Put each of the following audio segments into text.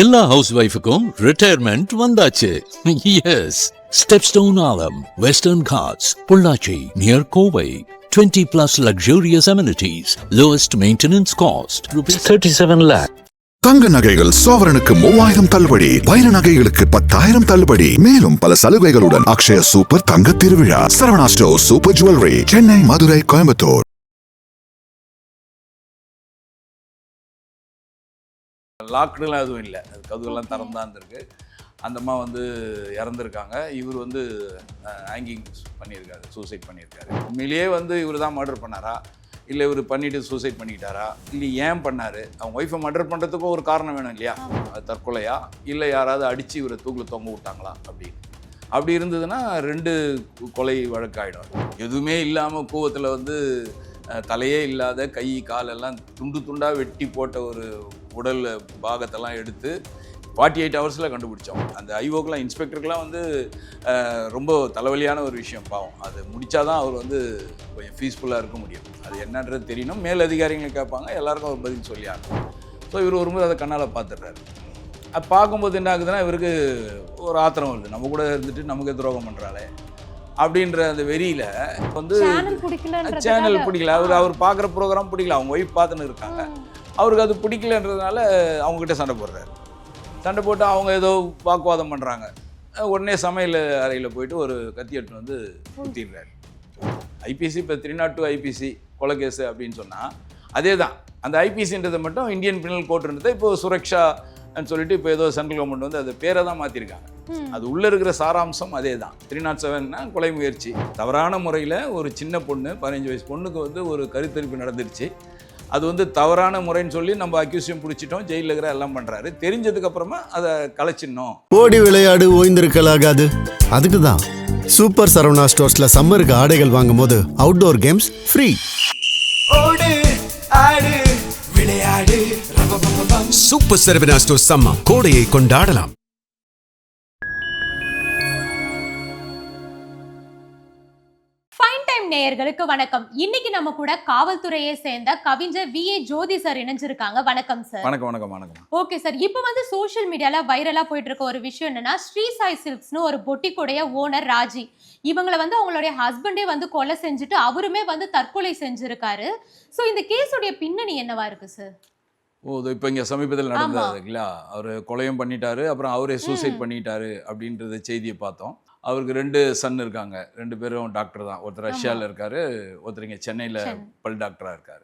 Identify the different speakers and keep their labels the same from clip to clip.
Speaker 1: எல்லா ஹவுஸ் ஒய்ஃபுக்கும் ரிட்டையர்மெண்ட் வந்தாச்சு. Yes, Stepstone Aalam, Western Ghats, Pollachi near Kovai. 20+ luxurious amenities, lowest maintenance cost, ₹37 lakh.
Speaker 2: தங்க நகைகள் சோவரனுக்கு 3000 தள்ளுபடி, வைர நகைகளுக்கு 10,000 தள்ளுபடி, மேலும் பல சலுகைகளுடன் அக்ஷய சூப்பர் தங்க திருவிழா. Saravana store super jewellery, Chennai, Madurai, Coimbatore.
Speaker 3: லாக்டுலாம் எதுவும் இல்லை, அது கதவுலாம் திறந்தான் இருந்திருக்கு. அந்த அம்மா வந்து இறந்துருக்காங்க. இவர் வந்து ஹேங்கிங் பண்ணியிருக்காரு, சூசைட் பண்ணியிருக்காரு. உண்மையிலேயே வந்து இவர் தான் மர்டர் பண்ணாரா, இல்லை இவர் பண்ணிவிட்டு சூசைட் பண்ணிக்கிட்டாரா, இல்லை ஏன் பண்ணார்? அவங்க ஒய்ஃபை மர்டர் பண்ணுறதுக்கும் ஒரு காரணம் வேணும் இல்லையா? அது தற்கொலையா, இல்லை யாராவது அடித்து இவரை தூக்கில் தொங்க விட்டாங்களா அப்படின்னு. அப்படி இருந்ததுன்னா 2 கொலை வழக்காயிடும். எதுவுமே இல்லாமல் கூவத்தில் வந்து தலையே இல்லாத கை காலெல்லாம் துண்டு துண்டாக வெட்டி போட்ட ஒரு உடல் பாகத்தெல்லாம் எடுத்து 48 ஹவர்ஸில் கண்டுபிடிச்சோம். அந்த ஐஓக்கெலாம், இன்ஸ்பெக்டருக்கெலாம் வந்து ரொம்ப தலைவலியான ஒரு விஷயம். பாவம், அது முடித்தாதான் அவர் வந்து கொஞ்சம் பீஸ்ஃபுல்லாக இருக்க முடியும். அது என்னன்றது தெரியணும். மேல் அதிகாரிகளை கேட்பாங்க, எல்லாருக்கும் ஒரு பதில் சொல்லி ஆகணும். ஸோ இவர் வரும்போது அதை கண்ணால் பார்த்துடுறாரு. அது பார்க்கும்போது என்ன ஆகுதுன்னா, இவருக்கு ஒரு ஆத்திரம் வருது. நம்ம கூட இருந்துட்டு நமக்கு துரோகம் பண்ணுறாளே அப்படின்ற அந்த வெறியில் வந்து சேனல் பிடிக்கல, அவர் பார்க்குற ப்ரோக்ராம் பிடிக்கல, அவங்க ஒய்ஃப் பார்த்துன்னு இருக்காங்க. அவருக்கு அது பிடிக்கலன்றதுனால அவங்ககிட்ட சண்டை போடுறாரு. சண்டை போட்டு அவங்க ஏதோ வாக்குவாதம் பண்ணுறாங்க. உடனே சமையல் அறையில் போயிட்டு ஒரு கத்தி எடுத்துன்னு வந்து ஊற்றிடுறாரு. ஐபிசி இப்போ 302 ஐபிசி கொலை கேஸு அப்படின்னு சொன்னால் அதே தான். அந்த ஐபிசின்றதை மட்டும் இந்தியன் பினல் கோர்ட்டுன்றதை இப்போ சுரக்ஷா சொல்லிட்டு இப்போ ஏதோ சென்ட்ரல் கவர்மெண்ட் வந்து அது பேரை தான் மாற்றிருக்காங்க. அது உள்ளே இருக்கிற சாராம்சம் அதே தான். 307னா கொலை முயற்சி. தவறான முறையில் ஒரு சின்ன பொண்ணு, 15 வயசு பொண்ணுக்கு வந்து ஒரு கருத்தரிப்பு நடந்துருச்சு. அது வந்து தவறான முறைன்னு சொல்லி நம்ம அக்யூசியம் பிடிச்சிட்டோம், ஜெயிலில் இருக்கிற எல்லாம் பண்ணுறாரு. தெரிஞ்சதுக்கு அப்புறமா அதை கலைச்சிடணும்.
Speaker 4: ஓடி விளையாடு ஓய்ந்திருக்கலாகாது. அதுக்கு தான் சூப்பர் சரவணா ஸ்டோர்ஸ்ல சம்மருக்கு ஆடைகள் வாங்கும் போது அவுட்டோர் கேம்ஸ் ஃப்ரீ.
Speaker 5: ஓடு ஆடு விளையாடு.
Speaker 6: சூப்பர் சரவணா ஸ்டோர்ஸ் சம்மர் கோடையை கொண்டாடலாம்.
Speaker 7: நேயர்களுக்கு வணக்கம். இன்னைக்கு நம்ம கூட காவல்துறையை சேர்ந்த கவிஞர் VA ஜோதி சார் இணைஞ்சிருக்காங்க. வணக்கம் சார்.
Speaker 3: வணக்கம் வணக்கம் வணக்கம்.
Speaker 7: ஓகே சார், இப்போ வந்து சோஷியல் மீடியால வைரலா போயிட்டு இருக்க ஒரு விஷயம் என்னன்னா, ஸ்ரீ சாய் சில்க்ஸ்னு ஒரு பொட்டிக்குடைய ஓனர் ராஜி, இவங்களை வந்து அவங்களுடைய ஹஸ்பண்டே வந்து கொலை செஞ்சுட்டு அவருமே வந்து தற்கொலை செஞ்சிருக்காரு. ஸோ இந்த கேஸுடைய பின்னணி என்னவா இருக்கு சார்?
Speaker 3: இப்போ இங்கே சமீபத்தில் நடந்தது இல்லையா, அவர் கொலையும் பண்ணிட்டாரு, அப்புறம் அவரே சூசைட் பண்ணிட்டாரு அப்படின்றத செய்தியை பார்த்தோம். அவருக்கு 2 சன் இருக்காங்க. 2 பேரும் டாக்டர் தான். ஒருத்தர் ரஷ்யாவில் இருக்கார், ஒருத்தர் இங்கே சென்னையில் பல் டாக்டராக இருக்கார்.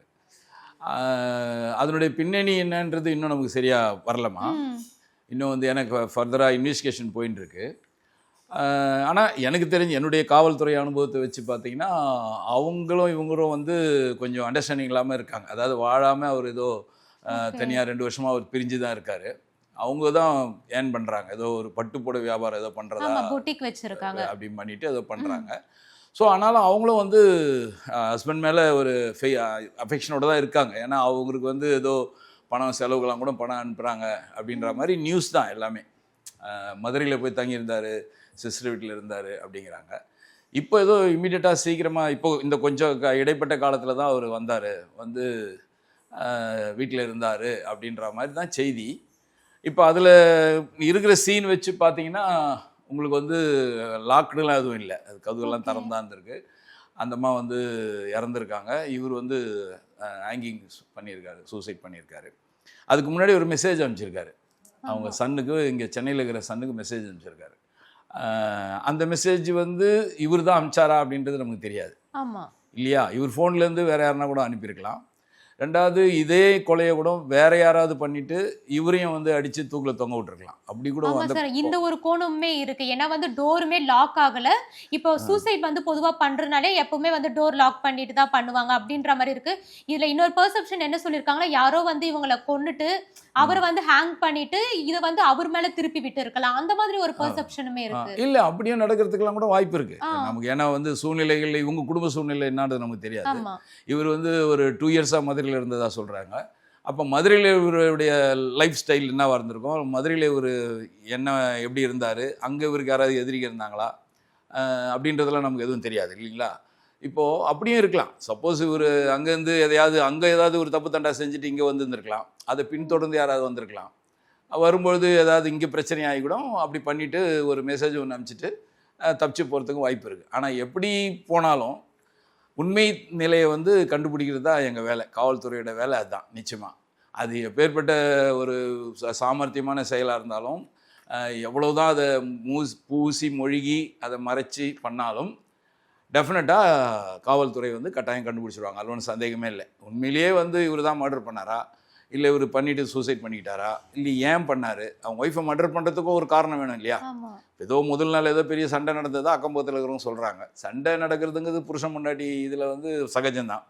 Speaker 3: அதனுடைய பின்னணி என்னன்றது இன்னும் நமக்கு சரியாக வரலமா. இன்னும் வந்து எனக்கு ஃபர்தராக இன்வெஸ்டிகேஷன் போயின்னு இருக்கு. ஆனால் எனக்கு தெரிஞ்சு என்னுடைய காவல்துறை அனுபவத்தை வச்சு பார்த்தீங்கன்னா, அவங்களும் இவங்களும் வந்து கொஞ்சம் அண்டர்ஸ்டாண்டிங் இல்லாமல் இருக்காங்க. அதாவது வாழாமல் அவர் ஏதோ தனியாக 2 வருஷமாக அவர் பிரிஞ்சு தான் இருக்கார். அவங்க தான் ஏர்ன் பண்ணுறாங்க. ஏதோ ஒரு பட்டுப்போட வியாபாரம் ஏதோ பண்ணுறதா
Speaker 7: வச்சுருக்காங்க
Speaker 3: அப்படின்னு பண்ணிட்டு ஏதோ பண்ணுறாங்க. ஸோ ஆனாலும் அவங்களும் வந்து ஹஸ்பண்ட் மேலே ஒரு அஃபெக்ஷனோடு தான் இருக்காங்க. ஏன்னா அவங்களுக்கு வந்து ஏதோ பணம் செலவுகளாம் கூட பணம் அனுப்புகிறாங்க அப்படின்ற மாதிரி நியூஸ் தான் எல்லாமே. மதுரையில் போய் தங்கியிருந்தார், சிஸ்டர் வீட்டில் இருந்தார் அப்படிங்கிறாங்க. இப்போ ஏதோ இம்மிடியட்டாக சீக்கிரமாக இப்போ இந்த கொஞ்சம் இடைப்பட்ட காலத்தில் தான் அவர் வந்தார், வந்து வீட்டில் இருந்தார் அப்படின்ற மாதிரி தான் செய்தி. இப்போ அதில் இருக்கிற சீன் வச்சு பார்த்தீங்கன்னா உங்களுக்கு வந்து லாக்டுலாம் எதுவும் இல்லை, அது கதவுலாம் திறந்தான் இருந்திருக்கு. அந்த அம்மா வந்து இறந்துருக்காங்க. இவர் வந்து ஹேங்கிங் பண்ணியிருக்காரு, சூசைட் பண்ணியிருக்காரு. அதுக்கு முன்னாடி ஒரு மெசேஜ் அனுப்பிச்சிருக்காரு அவங்க சன்னுக்கு, இங்கே சென்னையில் இருக்கிற சன்னுக்கு மெசேஜ் அனுப்பிச்சிருக்காரு. அந்த மெசேஜ் வந்து இவர் தான் அனுப்பிச்சாரா அப்படின்றது நமக்கு தெரியாது இல்லையா. இவர் ஃபோன்லேருந்து வேறு யாருன்னா கூட அனுப்பியிருக்கலாம். 2வது இதே கொலையை கூட வேற யாராவது பண்ணிட்டு இவரையும் வந்து அடிச்சு தூக்கில தொங்க விட்டுருக்கலாம். அப்படி கூட
Speaker 7: இந்த ஒரு கோணமுமே இருக்கு. ஏன்னா வந்து டோருமே லாக் ஆகல. இப்போ சூசைட் வந்து பொதுவா பண்றதுனாலே எப்பவுமே வந்து டோர் லாக் பண்ணிட்டு தான் பண்ணுவாங்க அப்படின்ற மாதிரி இருக்கு. இதுல இன்னொரு பெர்செப்ஷன் என்ன சொல்லியிருக்காங்கன்னா, யாரோ வந்து இவங்களை கொன்னுட்டு அவரை வந்து ஹேங் பண்ணிட்டு இதை வந்து அவர் மேல திருப்பி விட்டு இருக்கலாம். அந்த மாதிரி ஒரு பெர்செப்ஷனுமே இருக்கு.
Speaker 3: இல்ல அப்படியே நடக்கிறதுக்கெல்லாம் கூட வாய்ப்பு இருக்கு நமக்கு. ஏன்னா வந்து சூழ்நிலைகள், இவங்க குடும்ப சூழ்நிலை என்னன்றது நமக்கு தெரியாது. இவர் வந்து ஒரு 2 இயர்ஸா மதுரையில் இருந்ததா சொல்றாங்க. அப்போ மதுரையில் இவருடைய லைஃப் ஸ்டைல் என்னவா இருந்திருக்கும், மதுரையில் இவர் என்ன எப்படி இருந்தார், அங்கே இவருக்கு யாராவது எதிரிகள் இருந்தாங்களா அப்படின்றதெல்லாம் நமக்கு எதுவும் தெரியாது இல்லைங்களா. இப்போது அப்படியும் இருக்கலாம். சப்போஸ் இவர் அங்கேருந்து எதையாவது அங்கே ஏதாவது ஒரு தப்பு தண்டா செஞ்சுட்டு இங்கே வந்துருந்துருக்கலாம், அதை பின்தொடர்ந்து யாராவது வந்திருக்கலாம். வரும்பொழுது ஏதாவது இங்கே பிரச்சனை ஆகிக்கூடும். அப்படி பண்ணிவிட்டு ஒரு மெசேஜ் ஒன்று அனுப்பிச்சிட்டு தப்பிச்சு போகிறதுக்கும் வாய்ப்பு இருக்குது. ஆனால் எப்படி போனாலும் உண்மை நிலையை வந்து கண்டுபிடிக்கிறது தான் எங்கள் வேலை, காவல்துறையோட வேலை அதுதான் நிச்சயமாக. அது எப்பேற்பட்ட ஒரு சாமர்த்தியமான செயலாக இருந்தாலும் எவ்வளோதான் அதை பூசி மொழிகி அதை மறைச்சி பண்ணாலும் டெஃபினட்டாக காவல்துறை வந்து கட்டாயம் கண்டுபிடிச்சிடுவாங்க. அது ஒன்றும் சந்தேகமே இல்லை. உண்மையிலேயே வந்து இவர் தான் மர்டர் பண்ணாரா, இல்லை இவர் பண்ணிவிட்டு சூசைட் பண்ணிக்கிட்டாரா, இல்லை ஏன் பண்ணார், அவங்க ஒய்ஃபை மர்டர் பண்ணுறதுக்கும் ஒரு காரணம் வேணும் இல்லையா? ஏதோ முதல் நாள் ஏதோ பெரிய சண்டை நடந்ததா அக்கம்பக்கத்தில் இருக்கிறவங்க சொல்கிறாங்க. சண்டை நடக்கிறதுங்கிறது புருஷன் முன்னாடி இதில் வந்து சகஜம்தான்.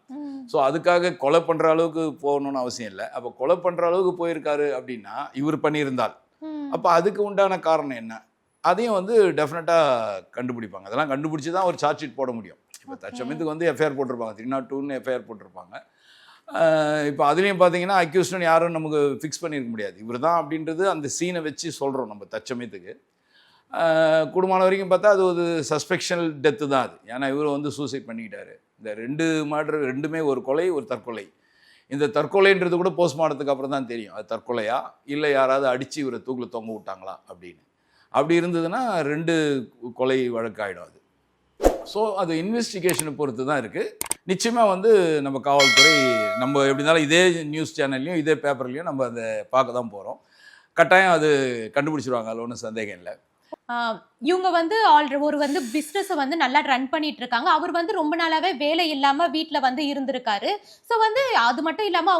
Speaker 3: ஸோ அதுக்காக கொலை பண்ணுற அளவுக்கு போகணுன்னு அவசியம் இல்லை. அப்போ கொலை பண்ணுற அளவுக்கு போயிருக்காரு அப்படின்னா இவர் பண்ணியிருந்தால் அப்போ அதுக்கு உண்டான காரணம் என்ன, அதையும் வந்து டெஃபினட்டாக கண்டுபிடிப்பாங்க. அதெல்லாம் கண்டுபிடிச்சி தான் ஒரு சார்ஜ் ஷீட் போட முடியும். இப்போ தற்சமயத்துக்கு வந்து எஃப்ஐஆர் போட்டிருப்பாங்க, 302ன்னு எஃப்ஐஆர் போட்டிருப்பாங்க. இப்போ அதுலேயும் பார்த்தீங்கன்னா அக்யூஸ்டன் யாரும் நமக்கு ஃபிக்ஸ் பண்ணியிருக்க முடியாது. இவர் தான் அப்படின்றது அந்த சீனை வச்சு சொல்கிறோம் நம்ம தற்சமயத்துக்கு. குடும்பம் வரைக்கும் பார்த்தா அது ஒரு சஸ்பெக்ஷனல் டெத்து தான் அது. ஏன்னா இவர் வந்து சூசைட் பண்ணிக்கிட்டாரு. இந்த 2 மர்டர் ரெண்டுமே ஒரு கொலை ஒரு தற்கொலை. இந்த தற்கொலைன்றது கூட போஸ்ட்மார்ட்டத்துக்கு அப்புறம் தான் தெரியும் அது தற்கொலையா இல்லை யாராவது அடித்து இவரை தூக்கில் தொங்க விட்டாங்களா அப்படின்னு. அப்படி இருந்ததுன்னா 2 கொலை வழக்காயிடும் அது. ஸோ அது இன்வெஸ்டிகேஷனை பொறுத்து தான் இருக்குது. நிச்சயமாக வந்து நம்ம காவல்துறை நம்ம எப்படி இருந்தாலும் இதே நியூஸ் சேனல்லையும் இதே பேப்பர்லையும் நம்ம அதை பார்க்க தான் போகிறோம். கட்டாயம் அது கண்டுபிடிச்சிருவாங்க, அதில் ஒன்றும் சந்தேகம் இல்லை.
Speaker 7: இவங்க வந்து ஒரு வந்து பிஸ்னஸை வந்து நல்லா ரன் பண்ணிட்டு இருக்காங்க. அவர் வந்து ரொம்ப நாளாவே வேலை இல்லாம வீட்டில் வந்து இருந்திருக்காரு. ஸோ வந்து அது மட்டும் இல்லாமல்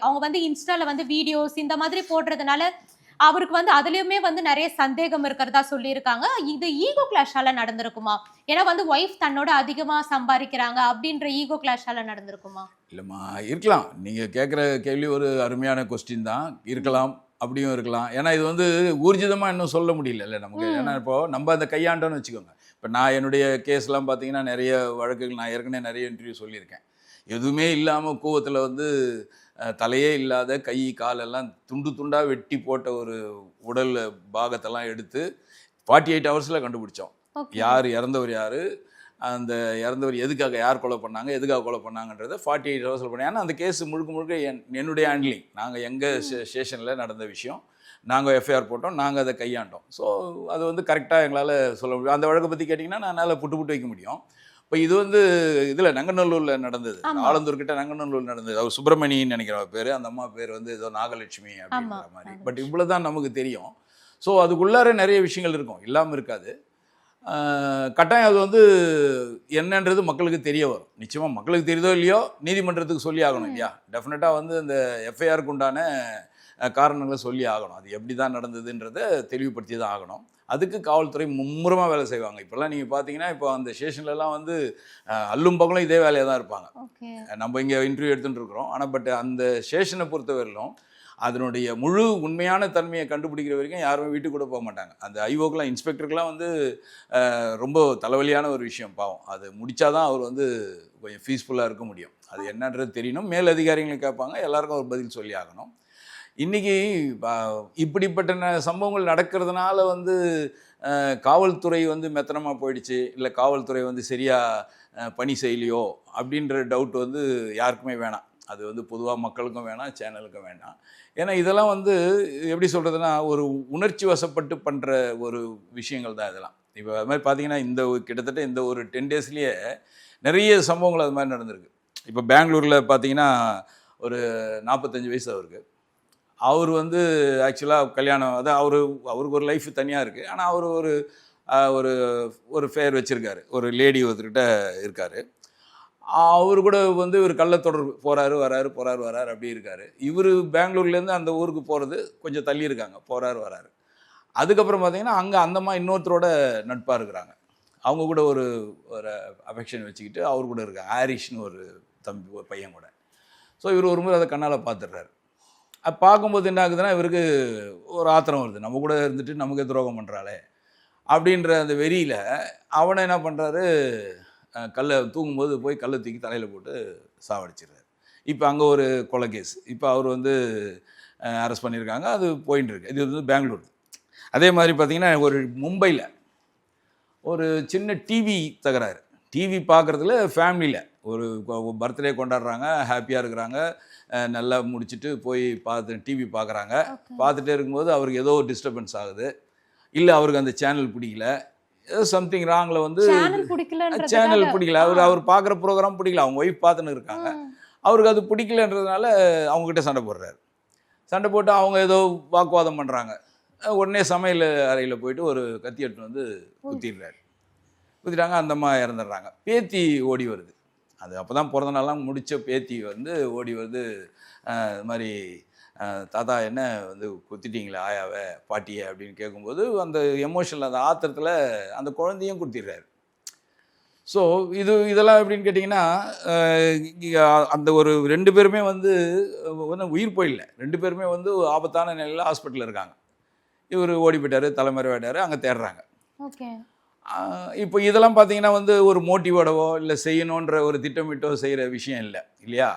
Speaker 7: அவங்க வந்து இன்ஸ்டால வந்து வீடியோஸ் இந்த மாதிரி போடுறதுனால அவருக்கு வந்து அதுலயுமே வந்து நிறைய சந்தேகம் இருக்கிறதா சொல்லியிருக்காங்க. இது ஈகோ கிளாஷால நடந்திருக்குமா? ஏன்னா வந்து ஒய்ஃப் தன்னோட அதிகமா சம்பாதிக்கிறாங்க அப்படின்ற ஈகோ கிளாஷால நடந்திருக்குமா?
Speaker 3: இல்லைம்மா, இருக்கலாம். நீங்கள் கேட்குற கேள்வி ஒரு அருமையான கொஸ்டின் தான். இருக்கலாம், அப்படியும் இருக்கலாம். ஏன்னா இது வந்து ஊர்ஜிதமாக இன்னும் சொல்ல முடியல நமக்கு. ஏன்னா இப்போது நம்ம அந்த கையாண்டோன்னு வச்சுக்கோங்க. இப்போ நான் என்னுடைய கேஸ்லாம் பார்த்தீங்கன்னா நிறைய வழக்குகள் நான் ஏற்கனவே நிறைய இன்டர்வியூ சொல்லியிருக்கேன். எதுவுமே இல்லாமல் கூவத்தில் வந்து தலையே இல்லாத கை காலெல்லாம் துண்டு துண்டாக வெட்டி போட்ட ஒரு உடல் பாகத்தெல்லாம் எடுத்து 48 ஹவர்ஸில் கண்டுபிடிச்சோம். யார் இறந்தவர், யார் அந்த இறந்தவர், எதுக்காக யார் கொலை பண்ணாங்க, எதுக்காக கொலை பண்ணாங்கன்றதை 48 ஹவர்ஸில் பண்ணேன். ஏன்னா அந்த கேஸ் முழுக்க முழுக்க என்னுடைய ஹேண்ட்லிங். நாங்கள் எங்கள் ஸ்டேஷனில் நடந்த விஷயம், நாங்கள் எஃப்ஐஆர் போட்டோம், நாங்கள் அதை கையாண்டோம். ஸோ அது வந்து கரெக்டாக எங்களால் சொல்ல முடியும். அந்த வழக்கை பற்றி கேட்டிங்கன்னா நான் என்னால் புட்டு வைக்க முடியும். இப்போ இது வந்து இதில் நங்கநல்லூரில் நடந்தது, ஆலந்தூர்கிட்ட நங்கநல்லூர் நடந்தது. அவர் சுப்பிரமணியன்னு நினைக்கிற பேர், அந்த அம்மா பேர் வந்து ஏதோ நாகலட்சுமி அப்படின்ற மாதிரி. பட் இவ்வளோ தான் நமக்கு தெரியும். ஸோ அதுக்குள்ளார நிறைய விஷயங்கள் இருக்கும், இல்லாமல் இருக்காது. கட்டாயம் அது வந்து என்னன்றது மக்களுக்கு தெரிய வரும். நிச்சயமாக மக்களுக்கு தெரியுதோ இல்லையோ நீதிமன்றத்துக்கு சொல்லி ஆகணும் இல்லையா? டெஃபினட்டாக வந்து அந்த எஃப்ஐஆருக்கு உண்டான காரணங்களை சொல்லி ஆகணும். அது எப்படி தான் நடந்ததுன்றதை தெளிவுபடுத்தி தான் ஆகணும். அதுக்கு காவல்துறை மும்முரமாக வேலை செய்வாங்க. இப்போல்லாம் நீங்கள் பார்த்தீங்கன்னா இப்போ அந்த ஸ்டேஷன்லலாம் வந்து அல்லும் பகலும் இதே வேலையாக தான் இருப்பாங்க. நம்ம இங்கே இன்டர்வியூ எடுத்துகிட்டு இருக்கிறோம். ஆனால் பட் அந்த ஸ்டேஷனை பொறுத்தவரையிலும் அதனுடைய முழு உண்மையான தன்மையை கண்டுபிடிக்கிற வரைக்கும் யாருமே வீட்டுக்கு கூட போக மாட்டாங்க. அந்த ஐஓக்கெலாம் இன்ஸ்பெக்டருக்கெலாம் வந்து ரொம்ப தலைவலியான ஒரு விஷயம். பாவம், அது முடித்தாதான் அவர் வந்து கொஞ்சம் பீஸ்ஃபுல்லாக இருக்க முடியும். அது என்னன்றது தெரியணும். மேல் அதிகாரிகளும் கேட்பாங்க, எல்லாருக்கும் ஒரு பதில் சொல்லி ஆகணும். இன்றைக்கி இப்படிப்பட்ட சம்பவங்கள் நடக்கிறதுனால வந்து காவல்துறை வந்து மெத்தனமாக போயிடுச்சு, இல்லை காவல்துறை வந்து சரியாக பணி செய்யலையோ அப்படின்ற டவுட் வந்து யாருக்குமே வேணாம். அது வந்து பொதுவாக மக்களுக்கும் வேணாம், சேனலுக்கும் வேணாம். ஏன்னா இதெல்லாம் வந்து எப்படி சொல்கிறதுனா ஒரு உணர்ச்சி வசப்பட்டு பண்ணுற ஒரு விஷயங்கள் தான் இதெல்லாம். இப்போ அது மாதிரி பார்த்தீங்கன்னா கிட்டத்தட்ட இந்த ஒரு 10 டேஸ்லேயே நிறைய சம்பவங்கள் அது மாதிரி நடந்திருக்கு. இப்போ பெங்களூரில் பார்த்தீங்கன்னா ஒரு 45 வயசு அவருக்கு. அவர் வந்து ஆக்சுவலாக கல்யாணம், அதான் அவருக்கு ஒரு லைஃப் தனியாக இருக்குது. ஆனால் அவர் ஒரு ஃபேர் வச்சுருக்காரு, ஒரு லேடி ஒருத்தர்கிட்ட இருக்கார். அவர் கூட வந்து இவர் கள்ளத்தொடர்பு போகிறாரு வராரு அப்படி இருக்கார். இவர் பெங்களூர்லேருந்து அந்த ஊருக்கு போகிறது கொஞ்சம் தள்ளி இருக்காங்க, போகிறாரு வராரு. அதுக்கப்புறம் பார்த்தீங்கன்னா அங்கே அந்தம்மா இன்னொருத்தரோட நட்பாக இருக்கிறாங்க. அவங்க கூட ஒரு அஃபெக்ஷன் வச்சுக்கிட்டு அவர் கூட இருக்காங்க, ஆரிஷ்னு ஒரு பையன் கூட. ஸோ இவர் ஒரு முறை அதை கண்ணால் பார்த்துடுறாரு. அது பார்க்கும்போது என்ன ஆகுதுன்னா இவருக்கு ஒரு ஆத்திரம் வருது, நம்ம கூட இருந்துட்டு நமக்கு துரோகம் பண்ணுறாளே அப்படின்ற அந்த வெறியில் அவனை என்ன பண்ணுறாரு, தூங்கும்போது போய் கல்லை தூக்கி தலையில் போட்டு சாவடிச்சிடுறாரு. இப்போ அங்கே ஒரு கொலை கேஸ், இப்போ அவர் வந்து அரெஸ்ட் பண்ணியிருக்காங்க, அது போயின்னு இருக்கு. இது வந்து பெங்களூர். அதே மாதிரி பார்த்திங்கன்னா ஒரு மும்பையில் ஒரு சின்ன டிவி தகராறு, டிவி பார்க்குறதுல ஃபேமிலியில் ஒரு பர்த்டே கொண்டாடுறாங்க, ஹாப்பியாக இருக்கிறாங்க, நல்லா முடிச்சுட்டு போய் டிவி பார்க்குறாங்க. பார்த்துட்டே இருக்கும்போது அவருக்கு ஏதோ ஒரு டிஸ்டர்பன்ஸ் ஆகுது, இல்லை அவருக்கு அந்த சேனல் பிடிக்கல, ஏதோ சம்திங் ராங்கில் வந்து சேனல் பிடிக்கல, அவர் பார்க்குற ப்ரோக்ராம் பிடிக்கல, அவங்க ஒய்ஃப் பார்த்துன்னு இருக்காங்க, அவருக்கு அது பிடிக்கலன்றதுனால அவங்ககிட்ட சண்டை போடுறாரு. சண்டை போட்டு அவங்க ஏதோ வாக்குவாதம் பண்ணுறாங்க. உடனே சமையல் அறையில் போயிட்டு ஒரு கத்தி எடுத்து வந்து குத்திட்டாங்க. அந்த அம்மா இறந்துடுறாங்க. பேத்தி ஓடி வருது. அது அப்போ தான் பிறந்த நாளாம் முடித்த பேத்தி வந்து ஓடி வருது. இது மாதிரி தாத்தா என்ன வந்து குத்திட்டீங்களே ஆயாவை பாட்டியை அப்படின்னு கேட்கும்போது அந்த எமோஷனில் அந்த ஆத்திரத்தில் அந்த குழந்தையும் குத்திடுறாரு. ஸோ இதெல்லாம் எப்படின்னு கேட்டிங்கன்னா அந்த ஒரு 2 பேருமே வந்து உயிர் போயிடல, 2 பேருமே வந்து ஆபத்தான நிலையில் ஹாஸ்பிட்டலில் இருக்காங்க. இவர் ஓடி போயிட்டார், தலைமறைவாயிட்டார், அங்கே தேடுறாங்க. இப்போ இதெல்லாம் பார்த்தீங்கன்னா வந்து ஒரு மோட்டிவோடவோ இல்லை செய்யணுன்ற ஒரு திட்டமிட்டோ செய்கிற விஷயம் இல்லை இல்லையா.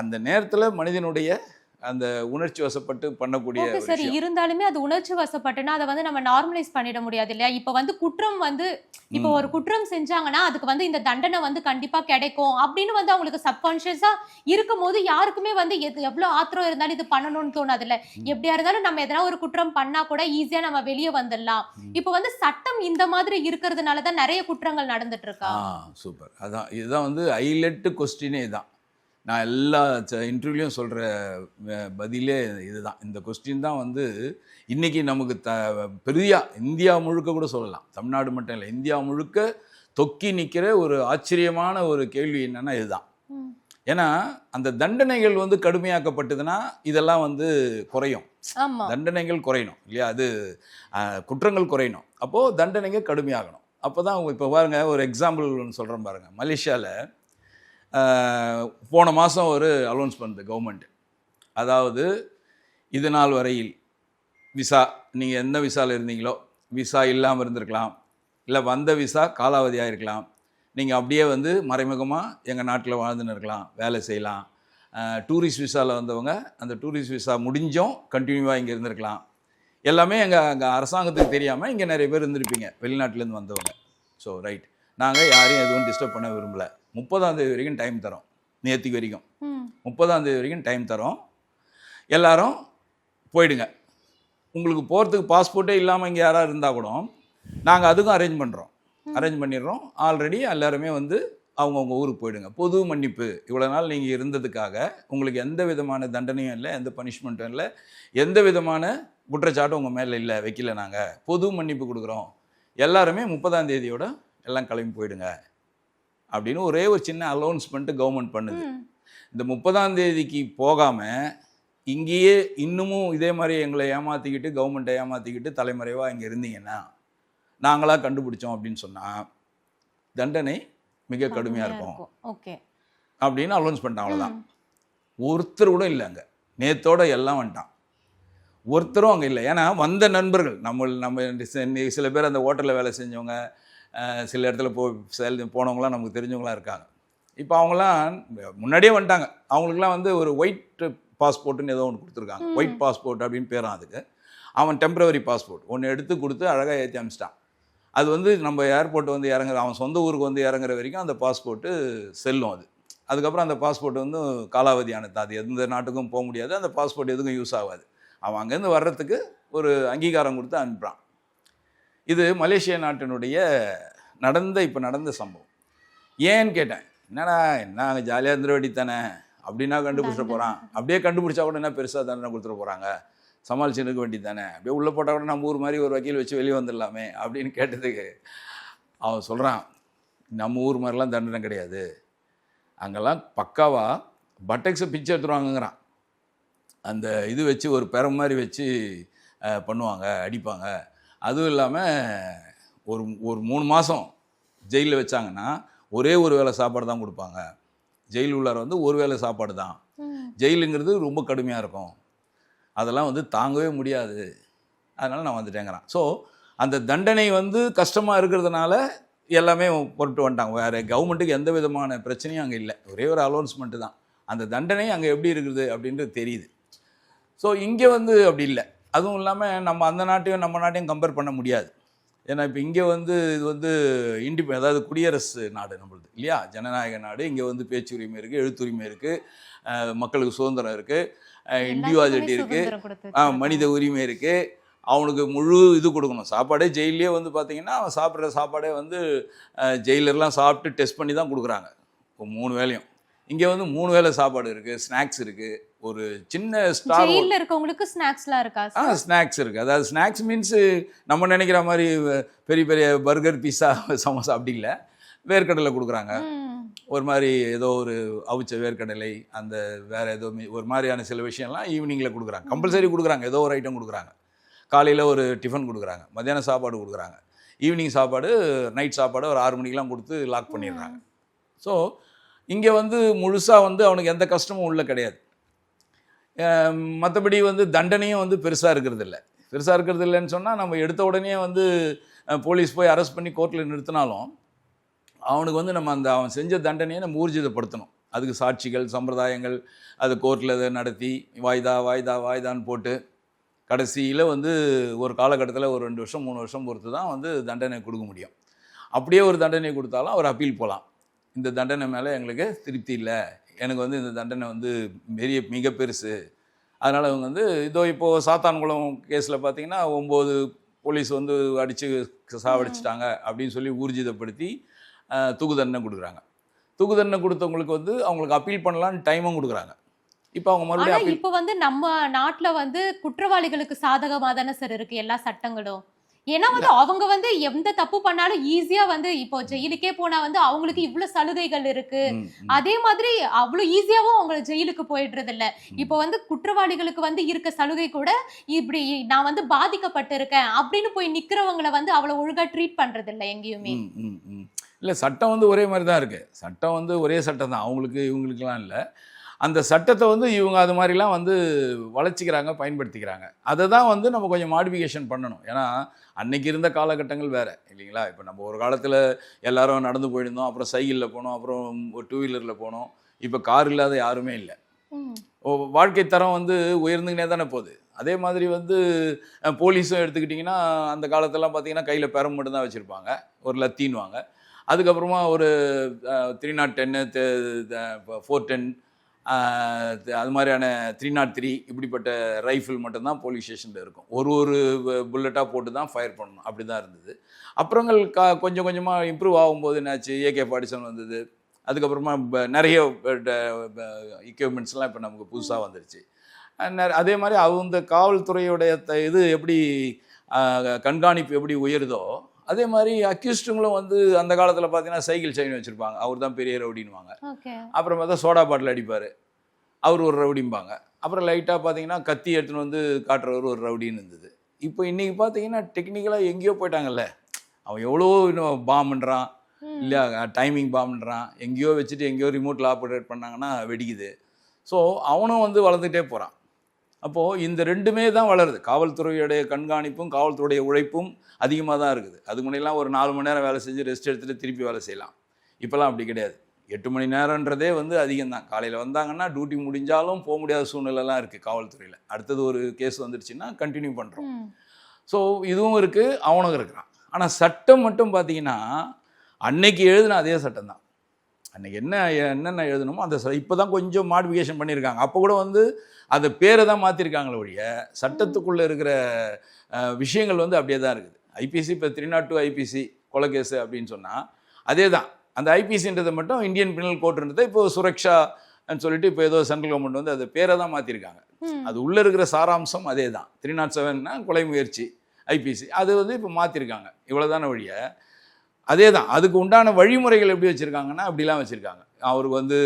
Speaker 3: அந்த நேரத்தில் மனிதனுடைய அந்த உணர்ச்சி வசப்பட்டு பண்ணக்கூடிய
Speaker 7: சரி, இருந்தாலுமே அது உணர்ச்சி வசப்பட்டுனா அதை வந்து நம்ம நார்மலைஸ் பண்ணிட முடியாது இல்லையா. இப்போ வந்து குற்றம் வந்து இப்போ ஒரு குற்றம் செஞ்சாங்கன்னா அதுக்கு வந்து இந்த தண்டனை வந்து கண்டிப்பா கிடைக்கும் அப்படின்னு வந்து அவங்களுக்கு சப்கான்ஷியஸா இருக்கும் போது யாருக்குமே வந்து எவ்வளவு ஆத்திரம் இருந்தாலும் இது பண்ணணும்னு தோணாது இல்ல. எப்படியா இருந்தாலும் நம்ம எதனா ஒரு குற்றம் பண்ணா கூட ஈஸியா நம்ம வெளியே வந்துடலாம். இப்போ வந்து சட்டம் இந்த மாதிரி இருக்கிறதுனாலதான் நிறைய குற்றங்கள் நடந்துட்டு இருக்கா.
Speaker 3: சூப்பர். அதான் இதுதான் வந்து ஹைலைட் கொஸ்டினே தான். நான் எல்லா இன்டர்வியூலையும் சொல்கிற பதிலே இதுதான். இந்த கொஸ்டின் தான் வந்து இன்றைக்கி நமக்கு பெரிய இந்தியா முழுக்க கூட சொல்லலாம், தமிழ்நாடு மட்டும் இல்லை, இந்தியா முழுக்க தொக்கி நிற்கிற ஒரு ஆச்சரியமான ஒரு கேள்வி என்னென்னா இதுதான். ஏன்னா அந்த தண்டனைகள் வந்து கடுமையாக்கப்பட்டதுன்னா இதெல்லாம் வந்து குறையும், தண்டனைகள் குறையணும் இல்லையா, அது குற்றங்கள் குறையணும், அப்போது தண்டனைகள் கடுமையாகணும். அப்போ தான் இப்போ பாருங்கள், ஒரு எக்ஸாம்பிள் ஒன்று சொல்கிறேன் பாருங்கள். மலேசியாவில் போன மாதம் ஒரு அலௌன்ஸ் பண்ணுது கவர்மெண்ட். அதாவது இது நாள் வரையில் விசா, நீங்கள் எந்த விசாவில் இருந்தீங்களோ, விசா இல்லாமல் இருந்திருக்கலாம், இல்லை வந்த விசா காலாவதியாக இருக்கலாம், நீங்கள் அப்படியே வந்து மறைமுகமாக எங்கள் நாட்டில் வாழ்ந்துன்னு இருக்கலாம், வேலை செய்யலாம். டூரிஸ்ட் விசாவில் வந்தவங்க அந்த டூரிஸ்ட் விசா முடிஞ்சும் கண்டினியூவாக இங்கே இருந்திருக்கலாம். எல்லாமே எங்கள் அரசாங்கத்துக்கு தெரியாமல் இங்கே நிறைய பேர் இருந்திருப்பீங்க, வெளிநாட்டிலேருந்து வந்தவங்க. ஸோ ரைட், நாங்கள் யாரையும் எதுவும் டிஸ்டர்ப் பண்ண விரும்பலை. 30ஆம் தேதி வரைக்கும் டைம் தரோம், நேற்றுக்கு வரைக்கும் 30ஆம் தேதி வரைக்கும் டைம் தரோம், எல்லாரும் போயிடுங்க. உங்களுக்கு போகிறதுக்கு பாஸ்போர்ட்டே இல்லாமல் இங்கே யாராவது இருந்தால் கூட நாங்கள் அதுக்கும் அரேஞ்ச் பண்ணிடுறோம். ஆல்ரெடி எல்லாருமே வந்து அவங்கவுங்க ஊருக்கு போயிடுங்க. பொது மன்னிப்பு, இவ்வளோ நாள் நீங்கள் இருந்ததுக்காக உங்களுக்கு எந்த விதமான தண்டனையும் இல்லை, எந்த பனிஷ்மெண்ட்டும் இல்லை, எந்த விதமான குற்றச்சாட்டும் உங்கள் மேலே இல்லை, வைக்கல, நாங்கள் பொது மன்னிப்பு கொடுக்குறோம், எல்லாருமே 30ஆம் தேதியோட எல்லாம் கிளம்பி போயிடுங்க அப்படின்னு ஒரே ஒரு சின்ன அலௌன்ஸ்மெண்ட்டு கவர்மெண்ட் பண்ணுது. இந்த 30ஆம் தேதிக்கு போகாமல் இங்கேயே இன்னமும் இதே மாதிரி எங்களை ஏமாற்றிக்கிட்டு, கவர்மெண்ட்டை ஏமாற்றிக்கிட்டு தலைமறைவாக இங்கே இருந்தீங்கன்னா நாங்களாக கண்டுபிடிச்சோம் அப்படின்னு சொன்னால் தண்டனை மிக கடுமையாக இருக்கும் அப்படின்னு அலௌன்ஸ் பண்ணிட்டான். அவ்வளோதான். ஒருத்தர் கூட இல்லை அங்கே. நேத்தோட எல்லாம் வந்துட்டான், ஒருத்தரும் அங்கே இல்லை. ஏன்னா வந்த நண்பர்கள் நம்ம சில பேர் அந்த ஹோட்டலில் வேலை செஞ்சவங்க, சில இடத்துல போனவங்களாம் நமக்கு தெரிஞ்சவங்களாம் இருக்காங்க. இப்போ அவங்களாம் முன்னாடியே வந்துட்டாங்க. அவங்களுக்குலாம் வந்து ஒரு ஒயிட் பாஸ்போர்ட்டுன்னு ஏதோ ஒன்று கொடுத்துருக்காங்க. ஒயிட் பாஸ்போர்ட் அப்படின்னு பேரான் அதுக்கு. அவன் டெம்பரவரி பாஸ்போர்ட் ஒன்று எடுத்து கொடுத்து அழகாக ஏற்றி அனுப்பிச்சிட்டான். அது வந்து நம்ம ஏர்போர்ட் வந்து இறங்குற, அவன் சொந்த ஊருக்கு வந்து இறங்குற வரைக்கும் அந்த பாஸ்போர்ட்டு செல்லும். அதுக்கப்புறம் அந்த பாஸ்போர்ட் வந்து காலாவதியானது, அது எந்த நாட்டுக்கும் போக முடியாது, அந்த பாஸ்போர்ட் எதுக்கும் யூஸ் ஆகாது. அவன் அங்கேருந்து வர்றதுக்கு ஒரு அங்கீகாரம் கொடுத்து அனுப்புகிறான். இது மலேசியா நாட்டினுடைய இப்போ நடந்த சம்பவம். ஏன்னு கேட்டேன், என்னடா என்ன அங்கே ஜாலியாக இருந்துட வேண்டி தானே அப்படின்னா கண்டுபிடிச்சிட போகிறான், அப்படியே கண்டுபிடிச்சா கூட என்ன பெருசாக தண்டனை கொடுத்துட போகிறாங்க, சமாளிச்சு இருக்க வேண்டி தானே, அப்படியே உள்ளே போட்டால் கூட நம்ம ஊர் மாதிரி ஒரு வக்கீல் வச்சு வெளியே வந்துடலாமே அப்படின்னு கேட்டதுக்கு அவன் சொல்கிறான், நம்ம ஊர் மாதிரிலாம் தண்டனை கிடையாது, அங்கெல்லாம் பக்காவாக பட்டெக்ஸை பிச்சை எடுத்துருவாங்கங்கிறான். அந்த இது வச்சு ஒரு பெரம் மாதிரி வச்சு பண்ணுவாங்க, அடிப்பாங்க. அதுவும் இல்லாமல் ஒரு 3 மாதம் ஜெயிலில் வச்சாங்கன்னா ஒரே ஒரு வேளை சாப்பாடு தான் கொடுப்பாங்க. ஜெயில் உள்ளார வந்து ஒரு வேளை சாப்பாடு தான். ஜெயிலுங்கிறது ரொம்ப கடுமையாக இருக்கும், அதெல்லாம் வந்து தாங்கவே முடியாது, அதனால் நான் வந்துட்டேங்கிறான். ஸோ அந்த தண்டனை வந்து கஷ்டமாக இருக்கிறதுனால எல்லாமே பொருட்டு வந்துட்டாங்க. வேறு கவர்மெண்ட்டுக்கு எந்த விதமான பிரச்சனையும் அங்கே இல்லை, ஒரே ஒரு அலௌன்ஸ்மெண்ட்டு தான். அந்த தண்டனை அங்கே எப்படி இருக்குது அப்படின்றது தெரியுது. ஸோ இங்கே வந்து அப்படி இல்லை. அதுவும் இல்லாமல் நம்ம அந்த நாட்டையும் நம்ம நாட்டையும் கம்பேர் பண்ண முடியாது. ஏன்னா இப்போ இங்கே வந்து இது வந்து அதாவது குடியரசு நாடு நம்மளுது இல்லையா, ஜனநாயக நாடு. இங்கே வந்து பேச்சுரிமை இருக்குது, எழுத்துரிமை இருக்குது, மக்களுக்கு சுதந்திரம் இருக்குது, இண்டிவிஜுவாலிட்டி இருக்குது, மனித உரிமை இருக்குது. அவனுக்கு முழு இது கொடுக்கணும். சாப்பாடே ஜெயிலே வந்து பார்த்தீங்கன்னா அவன் சாப்பிட்ற சாப்பாடே வந்து ஜெயிலர்லாம் சாப்பிட்டு டெஸ்ட் பண்ணி தான் கொடுக்குறாங்க இப்போ 3 வேளையும். இங்கே வந்து 3 வேளை சாப்பாடு இருக்குது, ஸ்நாக்ஸ் இருக்குது. ஒரு சின்ன ஸ்டார்
Speaker 7: ஜெயில்ல இருக்கவங்களுக்கு ஸ்நாக்ஸ்லாம் இருக்கா?
Speaker 3: ஸ்நாக்ஸ் இருக்குது. அதாவது ஸ்நாக்ஸ் மீன்ஸ் நம்ம நினைக்கிற மாதிரி பெரிய பெரிய பர்கர், பீஸா, சமோசா அப்படி இல்லை. வேர்க்கடலை கொடுக்குறாங்க, ஒரு மாதிரி ஏதோ ஒரு அவிச்ச வேர்க்கடலை, அந்த வேறு ஏதோ ஒரு மாதிரியான சில விஷயம்லாம் ஈவினிங்கில் கொடுக்குறாங்க. கம்பல்சரி கொடுக்குறாங்க, ஏதோ ஒரு ஐட்டம் கொடுக்குறாங்க. காலையில் ஒரு டிஃபன் கொடுக்குறாங்க, மத்தியானம் சாப்பாடு கொடுக்குறாங்க, ஈவினிங் சாப்பாடு, நைட் சாப்பாடு ஒரு 6 மணிக்கெலாம் கொடுத்து லாக் பண்ணிடுறாங்க. ஸோ இங்கே வந்து முழுசாக வந்து அவனுக்கு எந்த கஷ்டமும் உள்ள கிடையாது. மற்றபடி வந்து தண்டனையும் வந்து பெருசாக இருக்கிறது இல்லைன்னு சொன்னால் நம்ம எடுத்த உடனே வந்து போலீஸ் போய் அரெஸ்ட் பண்ணி கோர்ட்டில் நிறுத்தினாலும் அவனுக்கு வந்து நம்ம அவன் செஞ்ச தண்டனையை நம்ம ஊர்ஜிதப்படுத்தணும். அதுக்கு சாட்சிகள், சம்பிரதாயங்கள், அது கோர்ட்டில் அதை நடத்தி வாய்தான்னு போட்டு கடைசியில் வந்து ஒரு காலகட்டத்தில் ஒரு 2 வருஷம் 3 வருஷம் பொறுத்து தான் வந்து தண்டனை கொடுக்க முடியும். அப்படியே ஒரு தண்டனை கொடுத்தாலும் அவர் அப்பீல் போகலாம். இந்த தண்டனை மேலே எங்களுக்கு திருப்தி இல்லை, எனக்கு வந்து இந்த தண்டனை வந்து மிக பெருசு, அதனால் அவங்க வந்து இப்போது சாத்தான்குளம் கேஸில் பார்த்தீங்கன்னா 9 போலீஸ் வந்து அடித்து சாவடிச்சிட்டாங்க அப்படின்னு சொல்லி ஊர்ஜிதப்படுத்தி தூக்கு தண்டனை கொடுக்குறாங்க. தூக்கு தண்டனை கொடுத்தவங்களுக்கு வந்து அவங்களுக்கு அப்பீல் பண்ணலான்னு டைமும் கொடுக்குறாங்க. இப்போ அவங்க மறுபடியும்
Speaker 7: இப்போ வந்து நம்ம நாட்டுல வந்து குற்றவாளிகளுக்கு சாதகமா தானே சார் இருக்கு எல்லா சட்டங்களும். ஏன்னா வந்து அவங்க வந்து எந்த தப்பு பண்ணாலும் ஈஸியா வந்து இப்போ ஜெயிலுக்கே போனா வந்து அவங்களுக்கு இவ்வளவு சலுகைகள் இருக்கு. அதே மாதிரி அவ்வளவு ஈஸியாவும் அவங்க ஜெயிலுக்கு போயிடுறது இல்ல. இப்போ வந்து குற்றவாளிகளுக்கு வந்து இருக்க சலுகை கூட இப்படி நான் வந்து பாதிக்கப்பட்டிருக்கேன் அப்படின்னு போய் நிக்கிறவங்களை வந்து அவ்வளவு ஒழுங்கா ட்ரீட் பண்றது இல்லை எங்கேயுமே.
Speaker 3: இல்லை, சட்டம் வந்து ஒரே மாதிரி தான் இருக்கு. சட்டம் வந்து ஒரே சட்டம் தான், அவங்களுக்கு இவங்களுக்குலாம் இல்லை. அந்த சட்டத்தை வந்து இவங்க அது மாதிரிலாம் வந்து வளர்ச்சிக்கிறாங்க, பயன்படுத்திக்கிறாங்க. அதை தான் வந்து நம்ம கொஞ்சம் மாடிஃபிகேஷன் பண்ணணும். ஏன்னா அன்னைக்கு இருந்த காலகட்டங்கள் வேறு இல்லைங்களா. இப்போ நம்ம ஒரு காலத்தில் எல்லாரும் நடந்து போயிருந்தோம், அப்புறம் சைக்கிளில் போனோம், அப்புறம் ஒரு 2 வீலரில் போனோம். இப்போ கார் இல்லாத யாருமே இல்லை. வாழ்க்கை தரம் வந்து உயர்ந்துக்கினே தானே போகுது. அதே மாதிரி வந்து போலீஸும் எடுத்துக்கிட்டிங்கன்னா அந்த காலத்திலலாம் பார்த்தீங்கன்னா கையில் பெரம் மட்டும் தான் வச்சுருப்பாங்க, ஒரு லத்தின்வாங்க. அதுக்கப்புறமா ஒரு 310 410 அது மாதிரியான 303 இப்படிப்பட்ட ரைஃபிள் மட்டும்தான் போலீஸ் ஸ்டேஷனில் இருக்கும். ஒரு புல்லட்டாக போட்டு தான் ஃபயர் பண்ணணும், அப்படி தான் இருந்தது. அப்புறங்கள் கொஞ்சம் கொஞ்சமாக இம்ப்ரூவ் ஆகும்போது என்னாச்சு, AK-47 வந்தது. அதுக்கப்புறமா நிறைய எக்யூப்மெண்ட்ஸ்லாம் இப்போ நமக்கு புதுசாக வந்துருச்சு. அதே மாதிரி அந்த காவல்துறையுடைய இது எப்படி கண்காணிப்பு எப்படி உயருதோ அதே மாதிரி அக்யூஸ்டுங்களும் வந்து அந்த காலத்தில் பார்த்தீங்கன்னா சைக்கிள் செயின் வச்சுருப்பாங்க, அவர் தான் பெரிய ரவுடின்வாங்க. அப்புறம் பார்த்தா சோடா பாட்டில் அடிப்பார், அவர் ஒரு ரவுடிம்பாங்க. அப்புறம் லைட்டாக பார்த்தீங்கன்னா கத்தி எடுத்துன்னு வந்து காட்டுறவர் ஒரு ரவுடின்னு இருந்தது. இப்போ இன்றைக்கி பார்த்தீங்கன்னா டெக்னிக்கலாக எங்கேயோ போயிட்டாங்கல்ல. அவன் எவ்வளோ இன்னும் பாம்புன்றான் இல்லையா, டைமிங் பாம்புன்றான், எங்கேயோ வச்சுட்டு எங்கேயோ ரிமோட்டில் ஆப்ரேட் பண்ணாங்கன்னா வெடிக்குது. ஸோ அவனும் வந்து வளர்ந்துகிட்டே போகிறான். அப்போது இந்த ரெண்டுமே தான் வளருது. காவல்துறையுடைய கண்காணிப்பும் காவல்துறையுடைய உழைப்பும் அதிகமாக தான் இருக்குது. அதுக்கு முன்னெல்லாம் ஒரு 4 மணி நேரம் வேலை செஞ்சு ரெஸ்ட் எடுத்துகிட்டு திருப்பி வேலை செய்யலாம். இப்போல்லாம் அப்படி கிடையாது. 8 மணி நேரன்றதே வந்து அதிகம்தான். காலையில் வந்தாங்கன்னா டியூட்டி முடிஞ்சாலும் போக முடியாத சூழ்நிலைலாம் இருக்குது காவல்துறையில். அடுத்தது ஒரு கேஸ் வந்துருச்சுன்னா கண்டினியூ பண்ணுறோம். ஸோ இதுவும் இருக்குது, அவனும் இருக்கிறான். ஆனால் சட்டம் மட்டும் பார்த்தீங்கன்னா அன்னைக்கு எழுதின அதே சட்டம் தான். அன்றைக்கி என்னென்ன எழுதணுமோ அந்த இப்போ தான் கொஞ்சம் மாடிஃபிகேஷன் பண்ணியிருக்காங்க. அப்போ கூட வந்து அந்த பேரை தான் மாற்றிருக்காங்களே ஒழிய சட்டத்துக்குள்ளே இருக்கிற விஷயங்கள் வந்து அப்படியே தான் இருக்குது. ஐபிசி இப்போ 302 ஐபிசி கொலைகேஸு அப்படின்னு சொன்னால் அதே தான். அந்த ஐபிசின்றதை மட்டும் இந்தியன் பினல் கோர்ட்டுன்றதை இப்போ சுரக்ஷான்னு சொல்லிட்டு இப்போ ஏதோ சென்ட்ரல் கவர்மெண்ட் வந்து அது பேரை தான் மாற்றிருக்காங்க. அது உள்ளே இருக்கிற சாராம்சம் அதே தான். 307னா கொலை முயற்சி ஐபிசி, அது வந்து இப்போ மாற்றிருக்காங்க. இவ்வளோதான வழிய அதே தான். அதுக்கு உண்டான வழிமுறைகள் எப்படி வச்சுருக்காங்கன்னா அப்படிலாம் வச்சுருக்காங்க. அவருக்கு வந்து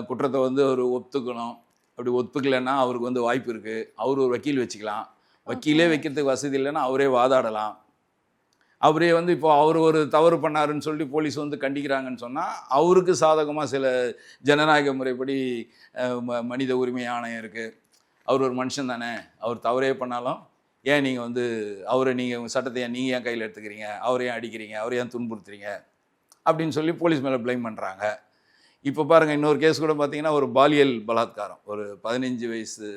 Speaker 3: குற்றத்தை வந்து அவர் ஒத்துக்கணும், அப்படி ஒத்துக்கலைன்னா அவருக்கு வந்து வாய்ப்பு இருக்குது, அவர் ஒரு வக்கீல் வச்சுக்கலாம், வக்கீலே வைக்கிறதுக்கு வசதி இல்லைன்னா அவரே வாதாடலாம். அவரே வந்து இப்போ அவர் ஒரு தவறு பண்ணாருன்னு சொல்லிட்டு போலீஸ் வந்து கண்டிக்கிறாங்கன்னு சொன்னால் அவருக்கு சாதகமாக சில ஜனநாயக முறைப்படி மனித உரிமை ஆணையம் இருக்குது. அவர் ஒரு மனுஷன் தானே, அவர் தவறே பண்ணாலும் ஏன் நீங்கள் வந்து அவரை நீங்கள் சட்டத்தை நீங்கள் ஏன் கையில் எடுத்துக்கிறீங்க, அவரை ஏன் அடிக்கிறீங்க, அவரை ஏன் துன்புறுத்துறீங்க அப்படின்னு சொல்லி போலீஸ் மேலே ப்ளைம் பண்ணுறாங்க. இப்போ பாருங்கள், இன்னொரு கேஸ் கூட பார்த்தீங்கன்னா ஒரு பாலியல் பலாத்காரம். ஒரு 15 வயசு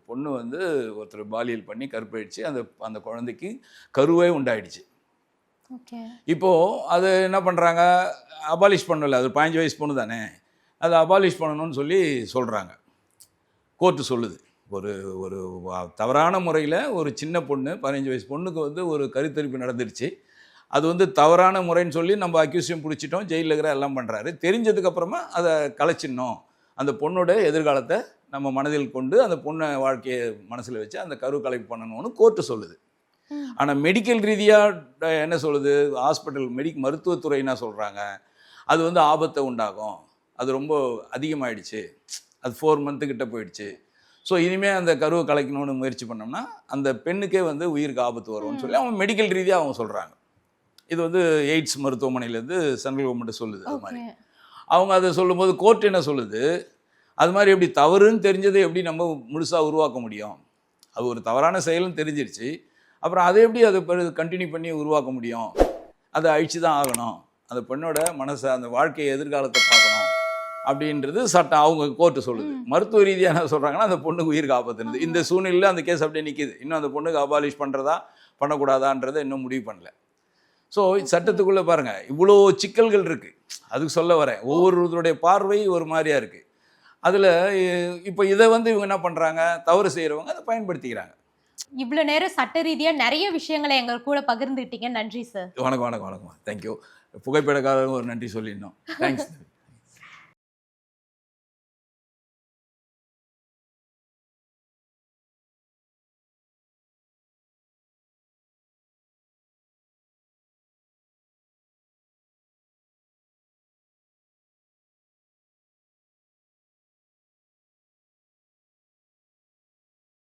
Speaker 3: பொண்ணு வந்து ஒருத்தர் பாலியல் பண்ணி கற்பழிச்சு அந்த குழந்தைக்கு கருவே உண்டாயிடுச்சு.
Speaker 7: ஓகே.
Speaker 3: இப்போது அது என்ன பண்ணுறாங்க, அபாலிஷ் பண்ணல, அது 15 வயசு பொண்ணு தானே, அதை அபாலிஷ் பண்ணணும்னு சொல்கிறாங்க. கோர்ட்டு சொல்லுது, ஒரு ஒரு தவறான முறையில் ஒரு சின்ன பொண்ணு 15 வயசு பொண்ணுக்கு வந்து ஒரு கருத்தரிப்பு நடந்துருச்சு. அது வந்து தவறான முறைன்னு சொல்லி நம்ம அக்யூஸையும் பிடிச்சிட்டோம், ஜெயிலில் இருக்கிற எல்லாம் பண்ணுறாரு. தெரிஞ்சதுக்கப்புறமா அதை கலைச்சிடணும், அந்த பொண்ணோட எதிர்காலத்தை நம்ம மனதில் கொண்டு அந்த பொண்ணை வாழ்க்கையை மனசில் வச்சு அந்த கரு கலைப்பு பண்ணணும்னு கோர்ட்டு சொல்லுது. ஆனால் மெடிக்கல் ரீதியாக என்ன சொல்லுது, ஹாஸ்பிட்டல் மருத்துவத்துறை என்ன சொல்கிறாங்க, அது வந்து ஆபத்தை உண்டாகும், அது ரொம்ப அதிகமாகிடுச்சு, அது 4 மந்த்துக்கிட்ட போயிடுச்சு, ஸோ இனிமேல் அந்த கருவை கலைக்கணும்னு முயற்சி பண்ணோம்னா அந்த பெண்ணுக்கே வந்து உயிருக்கு ஆபத்து வரும்னு சொல்லி அவங்க மெடிக்கல் ரீதியாக அவங்க சொல்கிறாங்க. இது வந்து எய்ட்ஸ் மருத்துவமனையிலேருந்து சென்ட்ரல் கவர்மெண்ட் சொல்லுது. அது மாதிரி அவங்க அதை சொல்லும்போது கோர்ட் என்ன சொல்லுது, அது மாதிரி எப்படி தவறுன்னு தெரிஞ்சதை எப்படி நம்ம முழுசாக உருவாக்க முடியும், அது ஒரு தவறான செயல்னு தெரிஞ்சிருச்சு, அப்புறம் அதை எப்படி அதை கண்டினியூ பண்ணி உருவாக்க முடியும், அதை அழிச்சு தான் ஆகணும், அந்த பெண்ணோட மனசை அந்த வாழ்க்கையை எதிர்காலத்தை பார்க்கணும் அப்படின்றது சட்டம் அவங்க கோர்ட்டு சொல்லுது. மருத்துவ ரீதியாக என்ன சொல்கிறாங்கன்னா அந்த பொண்ணுக்கு உயிருக்கு ஆபத்து இருந்தது. இந்த சூழ்நிலையில் அந்த கேஸ் அப்படியே நிற்கிது. இன்னும் அந்த பொண்ணுக்கு அபாலிஷ் பண்ணுறதா பண்ணக்கூடாதான்றதை இன்னும் முடிவு பண்ணல. ஸோ சட்டத்துக்குள்ளே பாருங்கள் இவ்வளோ சிக்கல்கள் இருக்குது. அதுக்கு சொல்ல வரேன், ஒவ்வொருவருடைய பார்வை ஒரு மாதிரியாக இருக்குது. அதில் இப்போ இதை வந்து இவங்க என்ன பண்ணுறாங்க, தவறு செய்கிறவங்க அதை பயன்படுத்திக்கிறாங்க.
Speaker 7: இவ்வளோ நேரம் சட்ட ரீதியாக நிறைய விஷயங்களை எங்கள் கூட பகிர்ந்துக்கிட்டீங்க. நன்றி சார்.
Speaker 3: வணக்கம். தேங்க்யூ. புகைப்படக்காரங்க ஒரு நன்றி சொல்லிடணும். தேங்க்ஸ்.